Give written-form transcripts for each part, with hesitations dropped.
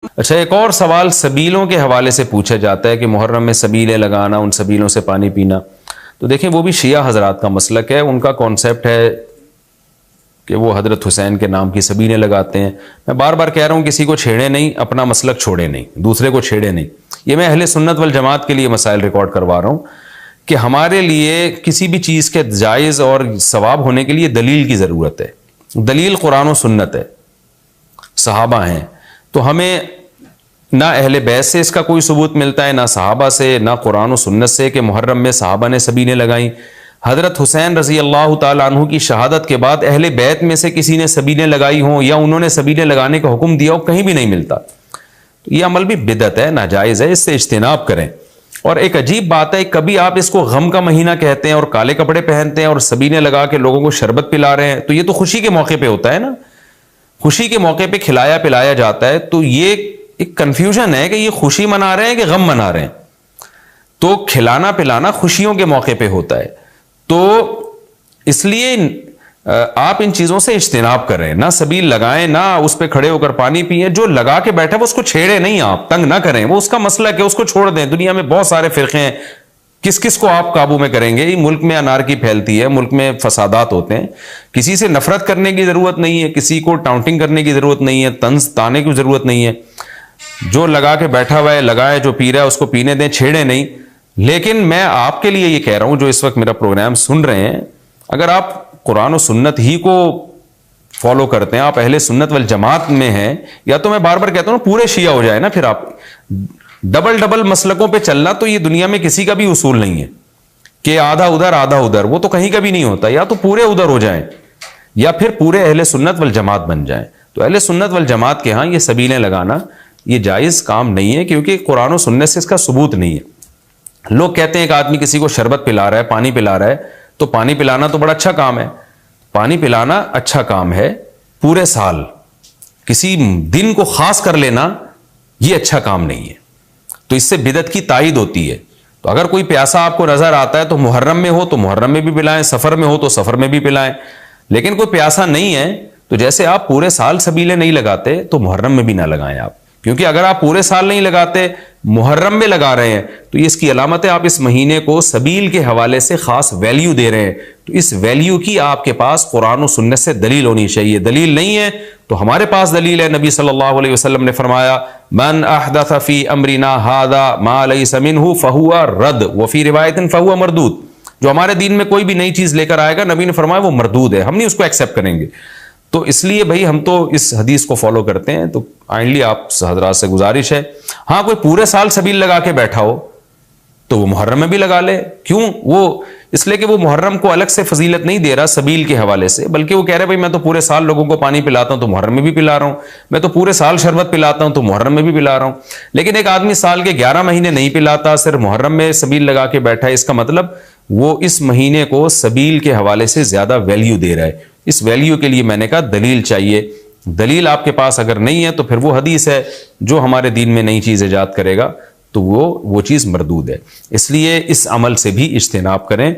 اچھا، ایک اور سوال سبیلوں کے حوالے سے پوچھا جاتا ہے کہ محرم میں سبیلیں لگانا، ان سبیلوں سے پانی پینا. تو دیکھیں وہ بھی شیعہ حضرات کا مسلک ہے، ان کا کانسیپٹ ہے کہ وہ حضرت حسین کے نام کی سبیلیں لگاتے ہیں. میں بار بار کہہ رہا ہوں کسی کو چھیڑے نہیں، اپنا مسلک چھوڑے نہیں، دوسرے کو چھیڑے نہیں. یہ میں اہل سنت والجماعت کے لیے مسائل ریکارڈ کروا رہا ہوں کہ ہمارے لیے کسی بھی چیز کے جائز اور ثواب ہونے کے لیے دلیل کی ضرورت ہے. دلیل قرآن و سنت ہے، صحابہ ہیں. تو ہمیں نہ اہل بیت سے اس کا کوئی ثبوت ملتا ہے، نہ صحابہ سے، نہ قرآن و سنت سے کہ محرم میں صحابہ نے سبیلیں لگائیں. حضرت حسین رضی اللہ تعالیٰ عنہ کی شہادت کے بعد اہل بیت میں سے کسی نے سبیلیں لگائی ہوں یا انہوں نے سبیلیں لگانے کا حکم دیا ہو، کہیں بھی نہیں ملتا. تو یہ عمل بھی بدعت ہے، ناجائز ہے، اس سے اجتناب کریں. اور ایک عجیب بات ہے، کبھی آپ اس کو غم کا مہینہ کہتے ہیں اور کالے کپڑے پہنتے ہیں اور سبیلیں لگا کے لوگوں کو شربت پلا رہے ہیں. تو یہ تو خوشی کے موقع پہ ہوتا ہے نا، خوشی کے موقع پہ کھلایا پلایا جاتا ہے. تو یہ ایک کنفیوژن ہے کہ یہ خوشی منا رہے ہیں کہ غم منا رہے ہیں. تو کھلانا پلانا خوشیوں کے موقع پہ ہوتا ہے. تو اس لیے آپ ان چیزوں سے اجتناب کریں، نہ سبیل لگائیں، نہ اس پہ کھڑے ہو کر پانی پئیں. جو لگا کے بیٹھا وہ اس کو چھیڑے نہیں، آپ تنگ نہ کریں، وہ اس کا مسلک ہے، اس کو چھوڑ دیں. دنیا میں بہت سارے فرقے ہیں، کس کس کو آپ قابو میں کریں گے؟ ملک میں انارکی پھیلتی ہے، ملک میں فسادات ہوتے ہیں. کسی سے نفرت کرنے کی ضرورت نہیں ہے، کسی کو ٹاؤنٹنگ کرنے کی ضرورت نہیں ہے، طنز تانے کی ضرورت نہیں ہے. جو لگا کے بیٹھا ہوا ہے لگائے، جو پی رہا ہے اس کو پینے دیں، چھیڑے نہیں. لیکن میں آپ کے لیے یہ کہہ رہا ہوں جو اس وقت میرا پروگرام سن رہے ہیں، اگر آپ قرآن و سنت ہی کو فالو کرتے ہیں، آپ اہل سنت والجماعت میں ہیں، یا تو میں بار بار کہتا ہوں پورے شیعہ ہو جائے نا. پھر آپ ڈبل مسلکوں پہ چلنا تو یہ دنیا میں کسی کا بھی اصول نہیں ہے کہ آدھا ادھر آدھا ادھر، وہ تو کہیں کا بھی نہیں ہوتا. یا تو پورے ادھر ہو جائیں یا پھر پورے اہل سنت والجماعت بن جائیں. تو اہل سنت والجماعت کے ہاں یہ سبیلیں لگانا یہ جائز کام نہیں ہے، کیونکہ قرآن و سنت سے اس کا ثبوت نہیں ہے. لوگ کہتے ہیں ایک آدمی کسی کو شربت پلا رہا ہے، پانی پلا رہا ہے، تو پانی پلانا تو بڑا اچھا کام ہے. پانی پلانا اچھا کام ہے، پورے سال کسی دن کو خاص کر لینا یہ اچھا کام نہیں ہے. تو اس سے بدعت کی تائید ہوتی ہے. تو اگر کوئی پیاسا آپ کو نظر آتا ہے تو محرم میں ہو تو محرم میں بھی پلائیں، سفر میں ہو تو سفر میں بھی پلائیں. لیکن کوئی پیاسا نہیں ہے تو جیسے آپ پورے سال سبیلیں نہیں لگاتے تو محرم میں بھی نہ لگائیں آپ. کیونکہ اگر آپ پورے سال نہیں لگاتے، محرم میں لگا رہے ہیں، تو یہ اس کی علامت ہے آپ اس مہینے کو سبیل کے حوالے سے خاص ویلیو دے رہے ہیں. تو اس ویلیو کی آپ کے پاس قرآن و سنت سے دلیل ہونی چاہیے. دلیل نہیں ہے تو ہمارے پاس دلیل ہے. نبی صلی اللہ علیہ وسلم نے فرمایا من احدث فی امرنا ھذا ما لیس منہ فہو رد وفی روایت فہو مردود. جو ہمارے دین میں کوئی بھی نئی چیز لے کر آئے گا، نبی نے فرمایا وہ مردود ہے، ہم نہیں اس کو ایکسیپٹ کریں گے. تو اس لیے بھائی ہم تو اس حدیث کو فالو کرتے ہیں. تو کائنڈلی آپ حضرات سے گزارش ہے، ہاں کوئی پورے سال سبیل لگا کے بیٹھا ہو تو وہ محرم میں بھی لگا لے. کیوں؟ وہ اس لیے کہ وہ محرم کو الگ سے فضیلت نہیں دے رہا سبیل کے حوالے سے، بلکہ وہ کہہ رہے بھائی میں تو پورے سال لوگوں کو پانی پلاتا ہوں تو محرم میں بھی پلا رہا ہوں، میں تو پورے سال شربت پلاتا ہوں تو محرم میں بھی پلا رہا ہوں. لیکن ایک آدمی سال کے 11 مہینے نہیں پلاتا، صرف محرم میں سبیل لگا کے بیٹھا ہے، اس کا مطلب وہ اس مہینے کو سبیل کے حوالے سے زیادہ ویلیو دے رہا ہے. اس ویلیو کے لیے میں نے کہا دلیل چاہیے. دلیل آپ کے پاس اگر نہیں ہے تو پھر وہ حدیث ہے جو ہمارے دین میں نئی چیز ایجاد کرے گا تو وہ چیز مردود ہے. اس لیے اس عمل سے بھی اجتناب کریں.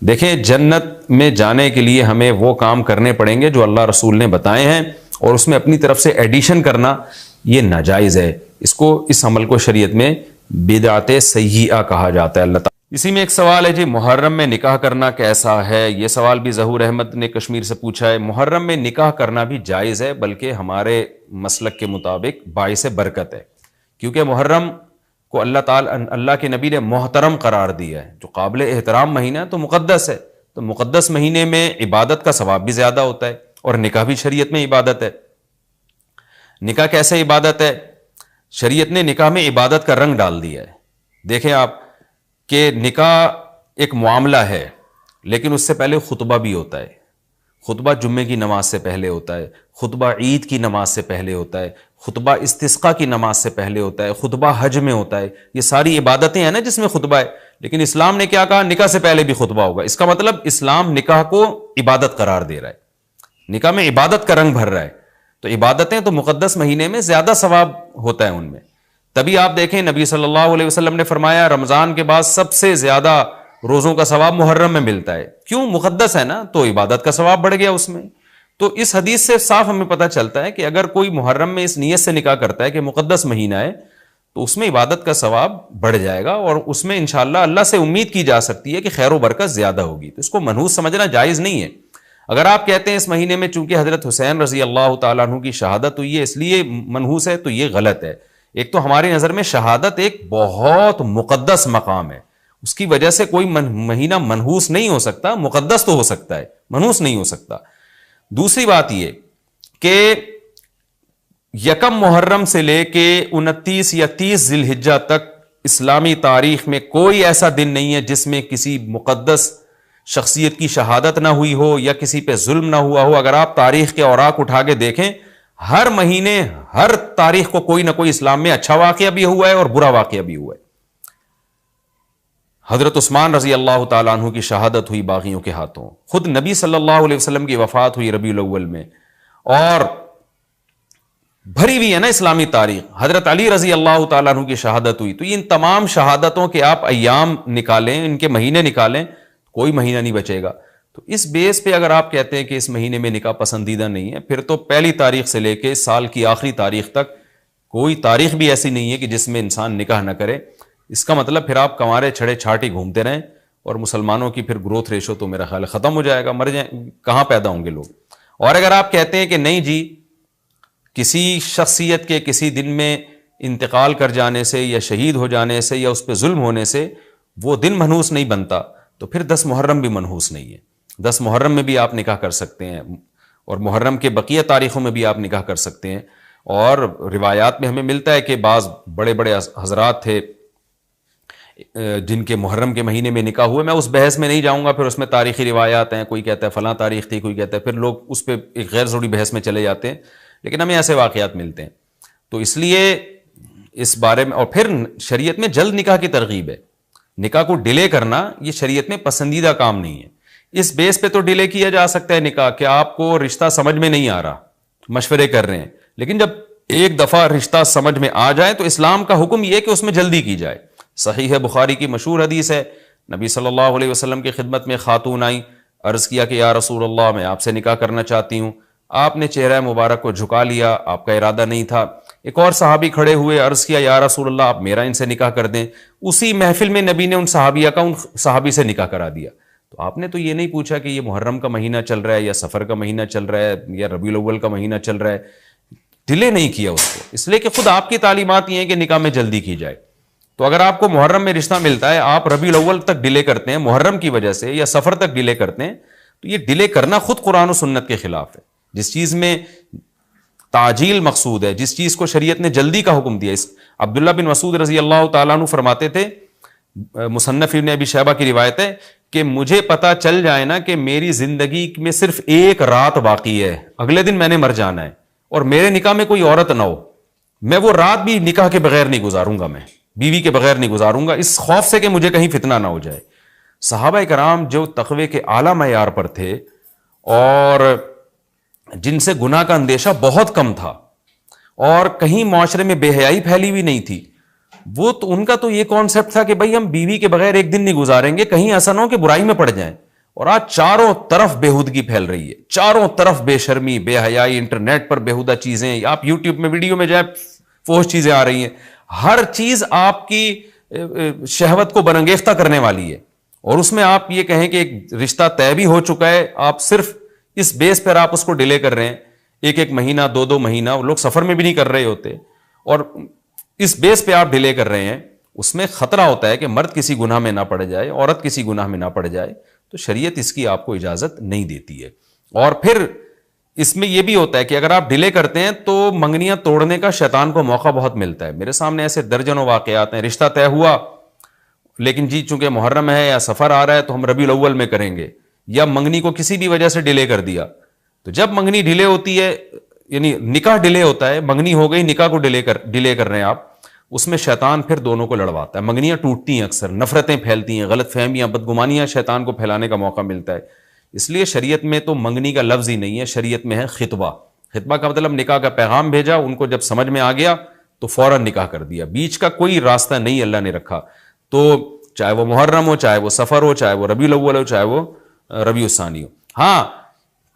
دیکھیں جنت میں جانے کے لیے ہمیں وہ کام کرنے پڑیں گے جو اللہ رسول نے بتائے ہیں، اور اس میں اپنی طرف سے ایڈیشن کرنا یہ ناجائز ہے. اس عمل کو شریعت میں بدعت سیئہ کہا جاتا ہے. اللہ تعالیٰ. اسی میں ایک سوال ہے جی، محرم میں نکاح کرنا کیسا ہے؟ یہ سوال بھی ظہور احمد نے کشمیر سے پوچھا ہے. محرم میں نکاح کرنا بھی جائز ہے، بلکہ ہمارے مسلک کے مطابق باعث برکت ہے. کیونکہ محرم کو اللہ کے نبی نے محترم قرار دیا ہے، جو قابل احترام مہینہ ہے تو مقدس ہے. تو مقدس مہینے میں عبادت کا ثواب بھی زیادہ ہوتا ہے، اور نکاح بھی شریعت میں عبادت ہے. نکاح کیسے عبادت ہے؟ شریعت نے نکاح میں عبادت کا رنگ ڈال دیا ہے. دیکھیں آپ کہ نکاح ایک معاملہ ہے، لیکن اس سے پہلے خطبہ بھی ہوتا ہے. خطبہ جمعے کی نماز سے پہلے ہوتا ہے، خطبہ عید کی نماز سے پہلے ہوتا ہے، خطبہ استسقاء کی نماز سے پہلے ہوتا ہے، خطبہ حج میں ہوتا ہے. یہ ساری عبادتیں ہیں نا جس میں خطبہ ہے. لیکن اسلام نے کیا کہا؟ نکاح سے پہلے بھی خطبہ ہوگا. اس کا مطلب اسلام نکاح کو عبادت قرار دے رہا ہے، نکاح میں عبادت کا رنگ بھر رہا ہے. تو عبادتیں تو مقدس مہینے میں زیادہ ثواب ہوتا ہے ان میں. تبھی آپ دیکھیں نبی صلی اللہ علیہ وسلم نے فرمایا رمضان کے بعد سب سے زیادہ روزوں کا ثواب محرم میں ملتا ہے. کیوں؟ مقدس ہے نا، تو عبادت کا ثواب بڑھ گیا اس میں. تو اس حدیث سے صاف ہمیں پتہ چلتا ہے کہ اگر کوئی محرم میں اس نیت سے نکاح کرتا ہے کہ مقدس مہینہ ہے تو اس میں عبادت کا ثواب بڑھ جائے گا اور اس میں انشاءاللہ اللہ سے امید کی جا سکتی ہے کہ خیر و برکت زیادہ ہوگی. تو اس کو منحوس سمجھنا جائز نہیں ہے. اگر آپ کہتے ہیں اس مہینے میں چونکہ حضرت حسین رضی اللہ تعالیٰ عنہ کی شہادت ہوئی ہے اس لیے منحوس ہے، تو یہ غلط ہے. ایک تو ہماری نظر میں شہادت ایک بہت مقدس مقام ہے، اس کی وجہ سے کوئی مہینہ منحوس نہیں ہو سکتا. مقدس تو ہو سکتا ہے، منحوس نہیں ہو سکتا. دوسری بات یہ کہ یکم محرم سے لے کے 29 یا 30 ذی الحجہ تک اسلامی تاریخ میں کوئی ایسا دن نہیں ہے جس میں کسی مقدس شخصیت کی شہادت نہ ہوئی ہو یا کسی پہ ظلم نہ ہوا ہو. اگر آپ تاریخ کے اوراق اٹھا کے دیکھیں، ہر مہینے ہر تاریخ کو کوئی نہ کوئی اسلام میں اچھا واقعہ بھی ہوا ہے اور برا واقعہ بھی ہوا ہے. حضرت عثمان رضی اللہ تعالیٰ عنہ کی شہادت ہوئی باغیوں کے ہاتھوں، خود نبی صلی اللہ علیہ وسلم کی وفات ہوئی ربیع الاول میں، اور بھری ہوئی ہے نا اسلامی تاریخ. حضرت علی رضی اللہ تعالیٰ عنہ کی شہادت ہوئی. تو ان تمام شہادتوں کے آپ ایام نکالیں، ان کے مہینے نکالیں، کوئی مہینہ نہیں بچے گا. تو اس بیس پہ اگر آپ کہتے ہیں کہ اس مہینے میں نکاح پسندیدہ نہیں ہے، پھر تو پہلی تاریخ سے لے کے سال کی آخری تاریخ تک کوئی تاریخ بھی ایسی نہیں ہے کہ جس میں انسان نکاح نہ کرے. اس کا مطلب پھر آپ کنوارے چھڑے چھاٹی گھومتے رہیں اور مسلمانوں کی پھر گروتھ ریشو تو میرا خیال ختم ہو جائے گا، مر جائیں، کہاں پیدا ہوں گے لوگ. اور اگر آپ کہتے ہیں کہ نہیں جی کسی شخصیت کے کسی دن میں انتقال کر جانے سے یا شہید ہو جانے سے یا اس پہ ظلم ہونے سے وہ دن منحوس نہیں بنتا، تو پھر 10 محرم بھی منحوس نہیں ہے. 10 محرم میں بھی آپ نکاح کر سکتے ہیں اور محرم کے بقیہ تاریخوں میں بھی آپ نکاح کر سکتے ہیں. اور روایات میں ہمیں ملتا ہے کہ بعض بڑے بڑے حضرات تھے جن کے محرم کے مہینے میں نکاح ہوئے. میں اس بحث میں نہیں جاؤں گا، پھر اس میں تاریخی روایات ہیں، کوئی کہتا ہے فلاں تاریخ تھی، کوئی کہتا ہے، پھر لوگ اس پہ ایک غیر ضروری بحث میں چلے جاتے ہیں. لیکن ہمیں ایسے واقعات ملتے ہیں. تو اس لیے اس بارے میں، اور پھر شریعت میں جلد نکاح کی ترغیب ہے. نکاح کو ڈیلے کرنا یہ شریعت میں پسندیدہ کام نہیں ہے. اس بیس پہ تو ڈیلے کیا جا سکتا ہے نکاح کہ آپ کو رشتہ سمجھ میں نہیں آ رہا، مشورے کر رہے ہیں، لیکن جب ایک دفعہ رشتہ سمجھ میں آ جائے تو اسلام کا حکم یہ ہے کہ اس میں جلدی کی جائے. صحیح ہے، بخاری کی مشہور حدیث ہے، نبی صلی اللہ علیہ وسلم کی خدمت میں خاتون آئیں، عرض کیا کہ یا رسول اللہ میں آپ سے نکاح کرنا چاہتی ہوں. آپ نے چہرہ مبارک کو جھکا لیا، آپ کا ارادہ نہیں تھا. ایک اور صحابی کھڑے ہوئے، عرض کیا یا رسول اللہ آپ میرا ان سے نکاح کر دیں. اسی محفل میں نبی نے ان صحابیہ کا ان صحابی سے نکاح کرا دیا. تو آپ نے تو یہ نہیں پوچھا کہ یہ محرم کا مہینہ چل رہا ہے یا سفر کا مہینہ چل رہا ہے یا ربیع الاول کا مہینہ چل رہا ہے. ڈیلے نہیں کیا اس کو، اس لیے کہ خود آپ کی تعلیمات یہ ہیں کہ نکاح میں جلدی کی جائے. تو اگر آپ کو محرم میں رشتہ ملتا ہے، آپ ربیع الاول تک ڈیلے کرتے ہیں محرم کی وجہ سے یا سفر تک ڈیلے کرتے ہیں، تو یہ ڈیلے کرنا خود قرآن و سنت کے خلاف ہے. جس چیز میں تعجیل مقصود ہے، جس چیز کو شریعت نے جلدی کا حکم دیا. عبداللہ بن مسعود رضی اللہ تعالیٰ عنہ فرماتے تھے، مصنف ابن ابی شیبہ کی روایت ہے کہ مجھے پتا چل جائے نا کہ میری زندگی میں صرف ایک رات باقی ہے، اگلے دن میں نے مر جانا ہے، اور میرے نکاح میں کوئی عورت نہ ہو، میں وہ رات بھی نکاح کے بغیر نہیں گزاروں گا، میں بیوی کے بغیر نہیں گزاروں گا، اس خوف سے کہ مجھے کہیں فتنہ نہ ہو جائے. صحابہ کرام جو تقوی کے اعلیٰ معیار پر تھے اور جن سے گناہ کا اندیشہ بہت کم تھا اور کہیں معاشرے میں بے حیائی پھیلی ہوئی نہیں تھی، وہ تو ان کا تو یہ کانسیپٹ تھا کہ بھائی ہم بیوی کے بغیر ایک دن نہیں گزاریں گے، کہیں ایسا نہ ہو کہ برائی میں پڑ جائیں. اور آج چاروں طرف بےہودگی پھیل رہی ہے، چاروں طرف بے شرمی، بے حیائی، انٹرنیٹ پر بےہودہ چیزیں، آپ یوٹیوب میں ویڈیو میں جائیں فوش چیزیں آ رہی ہیں، ہر چیز آپ کی شہوت کو برانگیختہ کرنے والی ہے. اور اس میں آپ یہ کہیں کہ ایک رشتہ طے بھی ہو چکا ہے، آپ صرف اس بیس پر آپ اس کو ڈیلے کر رہے ہیں، ایک مہینہ 2 مہینہ، لوگ سفر میں بھی نہیں کر رہے ہوتے، اور اس بیس پہ آپ ڈیلے کر رہے ہیں. اس میں خطرہ ہوتا ہے کہ مرد کسی گناہ میں نہ پڑ جائے، عورت کسی گناہ میں نہ پڑ جائے. تو شریعت اس کی آپ کو اجازت نہیں دیتی ہے. اور پھر اس میں یہ بھی ہوتا ہے کہ اگر آپ ڈیلے کرتے ہیں تو منگنیاں توڑنے کا شیطان کو موقع بہت ملتا ہے. میرے سامنے ایسے درجنوں واقعات ہیں، رشتہ طے ہوا لیکن جی چونکہ محرم ہے یا سفر آ رہا ہے تو ہم ربیع الاول میں کریں گے، یا منگنی کو کسی بھی وجہ سے ڈیلے کر دیا. تو جب منگنی ڈیلے ہوتی ہے، یعنی نکاح ڈیلے ہوتا ہے، منگنی ہو گئی، نکاح کو ڈیلے کر رہے ہیں آپ، اس میں شیطان پھر دونوں کو لڑواتا ہے. منگنیاں ٹوٹتی ہیں، اکثر نفرتیں پھیلتی ہیں، غلط فہمیاں، بدگمانیاں شیطان کو پھیلانے کا موقع ملتا ہے. اس لیے شریعت میں تو منگنی کا لفظ ہی نہیں ہے، شریعت میں ہے خطبہ. خطبہ کا مطلب نکاح کا پیغام بھیجا، ان کو جب سمجھ میں آ گیا تو فوراً نکاح کر دیا. بیچ کا کوئی راستہ نہیں اللہ نے رکھا. تو چاہے وہ محرم ہو، چاہے وہ سفر ہو، چاہے وہ ربیع الاول ہو، چاہے وہ ربیع الثانی ہو. ہاں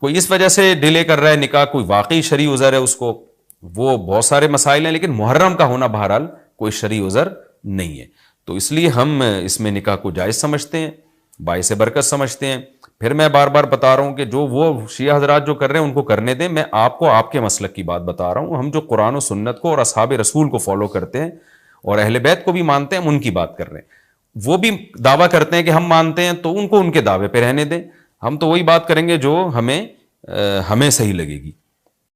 کوئی اس وجہ سے ڈیلے کر رہا ہے نکاح، کوئی واقعی شرعی عذر ہے اس کو، وہ بہت سارے مسائل ہیں، لیکن محرم کا ہونا بہرحال کوئی شرعی عذر نہیں ہے. تو اس لیے ہم اس میں نکاح کو جائز سمجھتے ہیں، باعث برکت سمجھتے ہیں. پھر میں بار بار بتا رہا ہوں کہ جو وہ شیعہ حضرات جو کر رہے ہیں ان کو کرنے دیں، میں آپ کو آپ کے مسلک کی بات بتا رہا ہوں. ہم جو قرآن و سنت کو اور اصحاب رسول کو فالو کرتے ہیں اور اہل بیت کو بھی مانتے ہیں، ہم ان کی بات کر رہے ہیں. وہ بھی دعویٰ کرتے ہیں کہ ہم مانتے ہیں، تو ان کو ان کے دعوے پہ رہنے دیں. ہم تو وہی بات کریں گے جو ہمیں صحیح لگے گی.